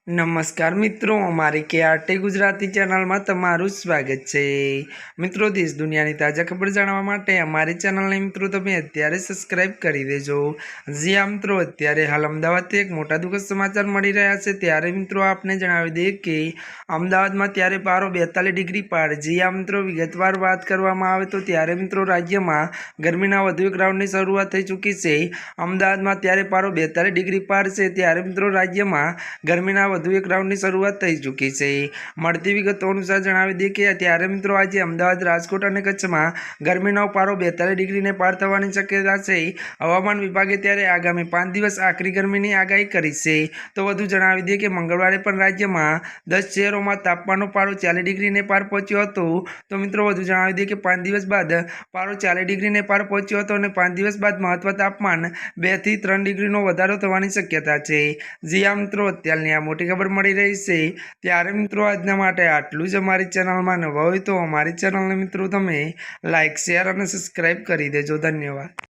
नमस्कार मित्रों, अमारी KRT गुजराती चैनल में तमारू स्वागत है। मित्रों, देश दुनिया की ताजा खबर जाणवा माटे अमारी चैनल ने मित्रों तमे अत्यारे सब्सक्राइब करी देजो। जी आ मित्रों, अत्यारे हाल अमदावाद एक मोटा दुखद समाचार मळी रह्या छे। त्यारे मित्रों आपने जणावी दे कि अमदावाद में त्यारे पारो 42 डिग्री पार। जी आ मित्रों, विगतवार बात करवामां आवे तो त्यारे मित्रों राज्य में गरमीना वधु एक राउंड की शरूआत थई चूकी है। अमदावाद में त्यारे पारो 42 डिग्री पार है। त्यारे मित्रों राज्य में गरमीना વધુ એક રાઉન્ડની શરૂઆત થઈ ચૂકી છે। મળતી વિગતો અનુસાર જણાવી દઈએ કે ત્યારે મિત્રો આજે અમદાવાદ, રાજકોટ અને કચ્છમાં ગરમીનો પારો 42 ડિગ્રીને પાર થવાની શક્યતા છે। હવામાન વિભાગે ત્યારે આગામી 5 દિવસ આકરી ગરમીની આગાહી કરી છે। તો વધુ જણાવી દઈએ કે મંગળવારે પણ રાજ્યમાં 10 શહેરોમાં તાપમાનનો પારો 40 ડિગ્રીને પાર પહોંચ્યો હતો। તો મિત્રો વધુ જણાવી દઈએ કે 5 દિવસ બાદ પારો 40 ડિગ્રીને પાર પહોંચ્યો હતો અને 5 દિવસ બાદ મહત્તમ તાપમાન 2 થી 3 ડિગ્રીનો વધારો થવાની શક્યતા છે। જી આ મિત્રો અત્યારની આ મોટી खबर मળી रही है। त्यारे मित्रों आजना माटे आटलू ज। अमारी चैनल में नवा होय तो अमारी चैनल ने मित्रों तमे लाइक, शेयर और सब्सक्राइब करी देजो। धन्यवाद।